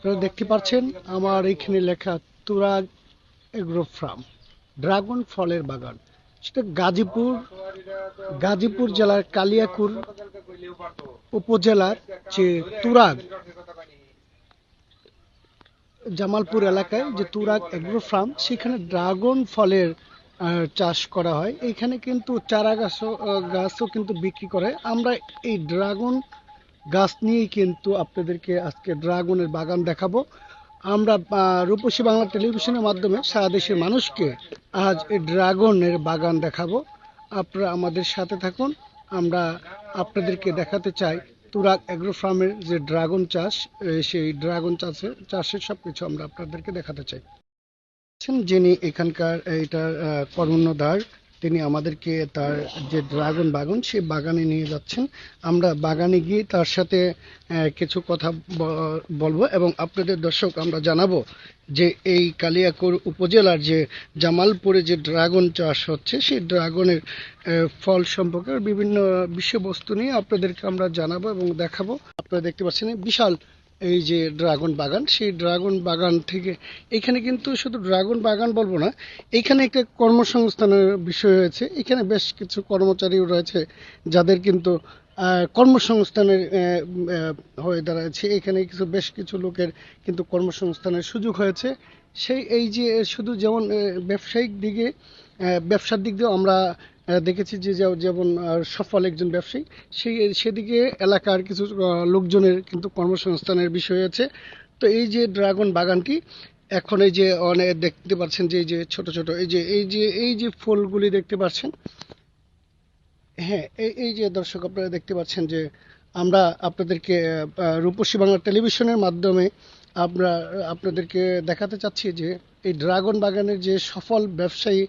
আপনারা দেখতে পাচ্ছেন আমার এখানে লেখা তুরাগ এগ্রো ফার্ম, ড্রাগন ফলের বাগান। সেটা গাজীপুর জেলার কালিয়াকুর উপজেলার যে তুরাগ জামালপুর এলাকায় যে তুরাগ এগ্রো ফার্ম, সেখানে ড্রাগন ফলের চাষ করা হয়। এখানে কিন্তু চারা গাছও কিন্তু বিক্রি করে। আমরা এই ড্রাগন গাছ নিয়েই কিন্তু আপনাদেরকে আজকে ড্রাগনের বাগান দেখাবো। আমরা রূপসী বাংলা টেলিভিশনের মাধ্যমে সারা দেশের মানুষকে আজ এই ড্রাগনের বাগান দেখাবো। আপনারা আমাদের সাথে থাকুন। আমরা আপনাদেরকে দেখাতে চাই তুরাগ এগ্রো ফার্মের যে ড্রাগন চাষ, সেই ড্রাগন চাষের সবকিছু আমরা আপনাদেরকে দেখাতে চাই। যিনি এখানকার এটার কর্ণধার, তিনি আমাদেরকে তার যে ড্রাগন বাগান সেই বাগানে নিয়ে যাচ্ছেন। আমরা বাগানে গিয়ে তার সাথে কিছু কথা বলবো এবং আপনাদের দর্শক আমরা জানাবো যে এই কালিয়াকৈর উপজেলার যে জামালপুরে যে ড্রাগন চাষ হচ্ছে সেই ড্রাগনের ফল সম্পর্কে বিভিন্ন বিষয়বস্তু নিয়ে আপনাদেরকে আমরা জানাবো এবং দেখাবো। আপনারা দেখতে পাচ্ছেন বিশাল এই যে ড্রাগন বাগান, সেই ড্রাগন বাগান থেকে এখানে কিন্তু শুধু ড্রাগন বাগান বলবো না, এখানে একটা কর্মসংস্থানের বিষয় হয়েছে। এখানে বেশ কিছু কর্মচারীও রয়েছে যাদের কিন্তু কর্মসংস্থানের হয়ে দাঁড়াচ্ছে। এখানে বেশ কিছু লোকের কিন্তু কর্মসংস্থানের সুযোগ হয়েছে। এই যে শুধু যেমন ব্যবসার দিক দিয়েও আমরা দেখেছি যে যেমন সফল একজন ব্যবসায়ী, সেদিকে এলাকার কিছু লোকজনের কিন্তু কর্মসংস্থানের বিষয় আছে। তো এই যে ড্রাগন বাগানটি এখন এই যে অনেক দেখতে পাচ্ছেন যে এই যে ছোট ছোট এই যে ফুলগুলি দেখতে পাচ্ছেন। হ্যাঁ, এই যে দর্শক আপনারা দেখতে পাচ্ছেন যে আমরা আপনাদেরকে রূপসী বাংলা টেলিভিশনের মাধ্যমে আমরা আপনাদেরকে দেখাতে চাচ্ছি যে এই ড্রাগন বাগানের যে সফল ব্যবসায়ী,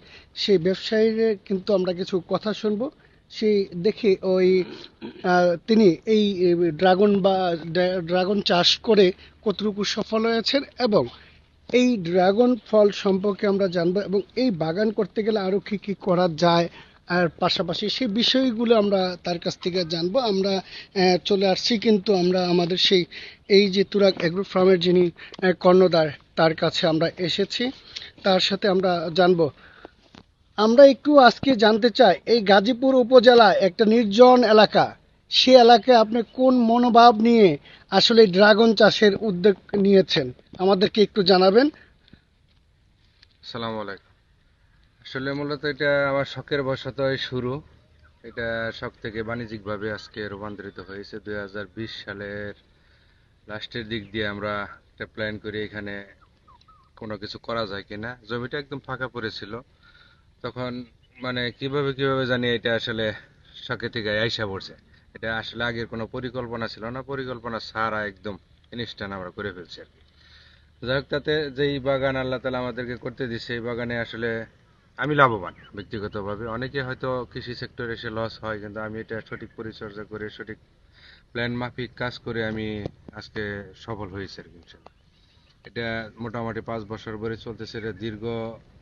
সেই ব্যবসায়ীর কিন্তু আমরা কিছু কথা শুনবো। সেই দেখে তিনি এই ড্রাগন চাষ করে কতটুকু সফল হয়েছেন এবং এই ড্রাগন ফল সম্পর্কে আমরা জানবো এবং এই বাগান করতে গেলে আরো কি কি করা যায়, আর পাশাপাশি সেই বিষয়গুলো আমরা তার কাছ থেকে জানবো। আমরা চলে আসছি কিন্তু আমরা আমাদের এই যে তুরাগ এগ্রো ফার্মের যিনি কর্ণধার, তার কাছে আমরা এসেছি। তার সাথে আমরা জানবো। আমরা একটু আজকে জানতে চাই এই গাজীপুর উপজেলা একটা নির্জন এলাকা, সে এলাকায় আপনি কোন মনোভাব নিয়ে আসলে ড্রাগন চাষের উদ্যোগ নিয়েছেন, আমাদেরকে একটু জানাবেন। আসসালামু আলাইকুম। আসলে মূলত এটা আমার শখের বশতই শুরু। এটা শখ থেকে বাণিজ্যিকভাবে আজকে রূপান্তরিত হয়েছে। 2020 সালের লাস্টের দিক দিয়ে আমরা একটা প্ল্যান করি এখানে কোনো কিছু করা যায় কিনা। জমিটা একদম ফাঁকা পড়েছিল তখন, মানে কিভাবে কিভাবে জানি এটা আসলে শখে থেকে আইসা পড়ছে। এটা আসলে আগের কোনো পরিকল্পনা ছিল না, পরিকল্পনা ছাড়া একদম ইনস্ট্যান্ট আমরা করে ফেলছি আর কি। যাই হোক, তাতে যেই বাগান আল্লাহ তালা আমাদেরকে করতে দিচ্ছে, এই বাগানে আসলে আমি লাভবান ব্যক্তিগতভাবে। অনেকে হয়তো কৃষি সেক্টরে এসে লস হয়, কিন্তু আমি এটা সঠিক পরিচর্যা করে সঠিক প্ল্যান মাফিক কাজ করে আমি আজকে সফল হয়েছি আর কি ইনশাল্লাহ। এটা মোটামুটি 5 বছর ধরে চলতেছে। এটা দীর্ঘ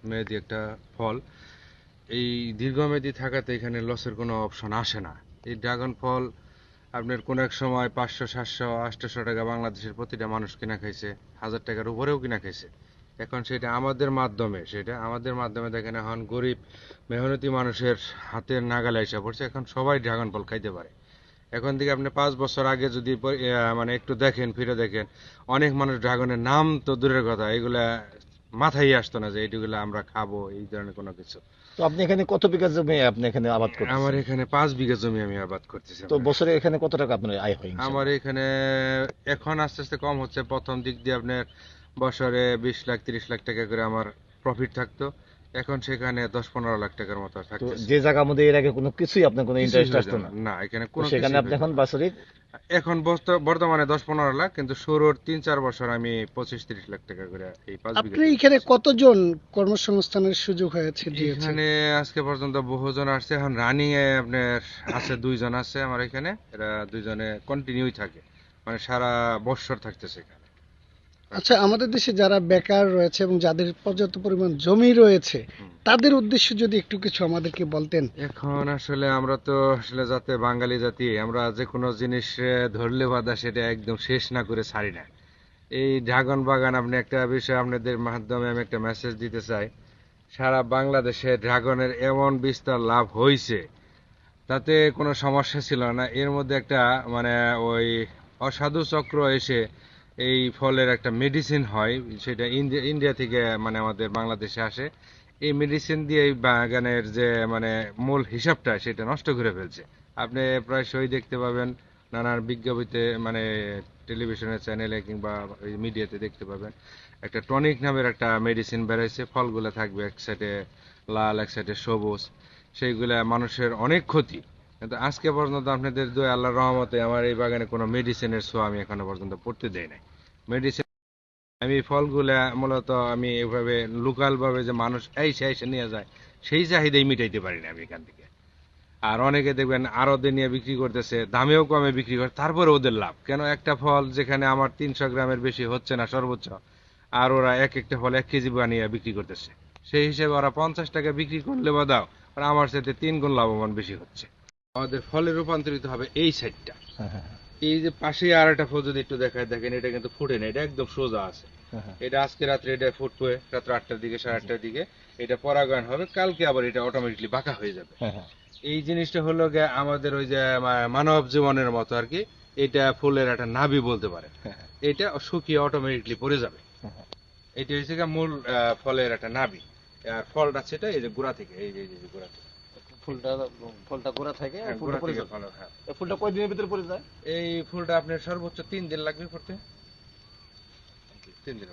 মেয়াদি একটা ফল। এই দীর্ঘমেয়াদী থাকাতে এখানে লসের কোনো অপশন আসে না। এই ড্রাগন ফল আপনার কোন এক সময় 500, 700, 800 টাকা বাংলাদেশের প্রতিটা মানুষ কিনা খাইছে, 1000 টাকার উপরেও কিনা খাইছে। এখন সেটা আমাদের মাধ্যমে দেখেন এখন গরিব মেহনতি মানুষের হাতের নাগালে এসে পড়ছে। এখন সবাই ড্রাগন ফল খাইতে পারে। এখন থেকে আপনি 5 বছর আগে যদি মানে একটু দেখেন, ফিরে দেখেন, অনেক মানুষ ড্রাগনের নাম তো দূরের কথা, এগুলা মাথায় আসতো না যে এইগুলা আমরা খাবো, এই ধরনের কোনো কিছু। তো আপনি এখানে কত বিঘা জমি আপনি এখানে আবাদ আমার করতেছেন? এখানে 5 বিঘা জমি আমি আবাদ করতেছি। তো বছরে এখানে কত টাকা আপনার আয় হয় আমার ইনশাআল্লাহ? এখানে এখন আস্তে আস্তে কম হচ্ছে। প্রথম দিক দিয়ে আপনার বছরে 20 লাখ 30 লাখ টাকা করে আমার প্রফিট থাকতো। এখন সেখানে 10-15 লাখ টাকার মতো তো থাকতেছে। যে জায়গার মধ্যে এর আগে কোনো কিছুই আপনার কোনো কিছুই ইন্টারেস্ট হইতো আসতো না, না, না এখানে তো কোনো সেখানে কিছুই আপনি হইতো এখন না। বাৎসরিক এখন বর্তমানে 10-15 লাখ, কিন্তু শুরুর 3-4 বছর আমি 25-30 লাখ টাকা করে এই 5 বিঘা আপনি থেকে এখানে করছি। কতজন কর্মসংস্থানের সুযোগ দিয়েছে? এখানে আজকে পর্যন্ত বহুজন আসছে। এখন রানিং এ আপনার আছে 2 জন আছে আমার এখানে। এরা 2 জনে কন্টিনিউই থাকে, মানে সারা বছর থাকতেছে এখানে। আচ্ছা, আমাদের দেশে যারা বেকার রয়েছে এবং যাদের পর্যাপ্ত পরিমাণ জমি রয়েছে, হুম। তাদের উদ্দেশ্যে যদি একটু কিছু আমাদেরকে বলতেন। এখন আসলে আমরা তো আসলে যাতে বাঙালি জাতি, আমরা যে কোনো জিনিস ধরলে বাধা সেটা একদম শেষ না করে ছাড়ি না। এই ড্রাগন বাগান, আপনি একটা বিষয় আপনাদের মাধ্যমে আমি একটা মেসেজ দিতে চাই। সারা বাংলাদেশে ড্রাগনের এমন বিস্তার লাভ হয়েছে, তাতে কোনো সমস্যা ছিল না। এর মধ্যে একটা মানে ওই অসাধু চক্র এসে এই ফলের একটা মেডিসিন হয়, সেটা ইন্ডিয়া থেকে মানে আমাদের বাংলাদেশে আসে। এই মেডিসিন দিয়ে এই বাগানের যে মানে মূল হিসাবটা সেটা নষ্ট করে ফেলছে। আপনি প্রায়শই দেখতে পাবেন নানান বিজ্ঞপ্তিতে, মানে টেলিভিশনের চ্যানেলে কিংবা ওই মিডিয়াতে দেখতে পাবেন একটা টনিক নামের একটা মেডিসিন বেরোইছে। ফলগুলো থাকবে এক সাইডে লাল, এক সাইডে সবুজ, সেইগুলা মানুষের অনেক ক্ষতি। কিন্তু আজকে পর্যন্ত আপনাদের দোয়া আল্লাহর রহমতে আমার এই বাগানে কোনো মেডিসিনের ছোঁয়া আমি এখনো পর্যন্ত পড়তে দেই নাই। মেডিসিন আমি ফলগুলা মূলত আমি এভাবে লোকাল ভাবে যে মানুষ এসে নিয়ে যায়, সেই চাহিদাই মিটাইতে পারি না আমি এখান থেকে। আর অনেকে দেখবেন আড়তে নিয়ে বিক্রি করতেছে, দামেও কমে বিক্রি করে, তারপরে ওদের লাভ কেন? একটা ফল যেখানে আমার 300 গ্রামের বেশি হচ্ছে না সর্বোচ্চ, আর ওরা এক একটা ফল 1 কেজি বানিয়ে বিক্রি করতেছে। সেই হিসেবে ওরা 50 টাকা বিক্রি করলে বা দাও, আর আমার সাথে 3 গুণ লাভবান বেশি হচ্ছে। আমাদের ফলে রূপান্তরিত হবে এই সাইডটা। হ্যাঁ, হ্যাঁ, এই যে পাশে আর একটা ফল যদি একটু দেখায়, দেখেন এটা কিন্তু ফুটে না, এটা একদম সোজা আছে। হ্যাঁ, এটা আজকে রাত্রে এটা ফুটবে, রাত্র 8টার দিকে, 8:30টার দিকে এটা পরাগায়ন হবে, কালকে আবার এটা অটোমেটিকলি বাঁকা হয়ে যাবে। হ্যাঁ, হ্যাঁ, এই জিনিসটা হলো গিয়ে আমাদের ওই যে মানব জীবনের মতো আর কি। এটা ফুলের একটা নাভি বলতে পারে। হ্যাঁ, এটা শুকিয়ে অটোমেটিকলি পড়ে যাবে। হ্যাঁ, এটা হচ্ছে গিয়ে মূল ফলের একটা নাভি। আর ফলটা সেটা এই যে গোড়া থেকে, এই যে গোড়া থেকে। ফুলটা ফুলটা গোড়া থাকে আর হ্যাঁ, ফুলটা গোড়া পড়ে থেকে যায়। ফল, হ্যাঁ। এই ফুলটা কয়দিনের ভিতরে পড়ে যায়? এই ফুলটা আপনার সর্বোচ্চ 3 দিন লাগবে পড়তে। 3 দিন।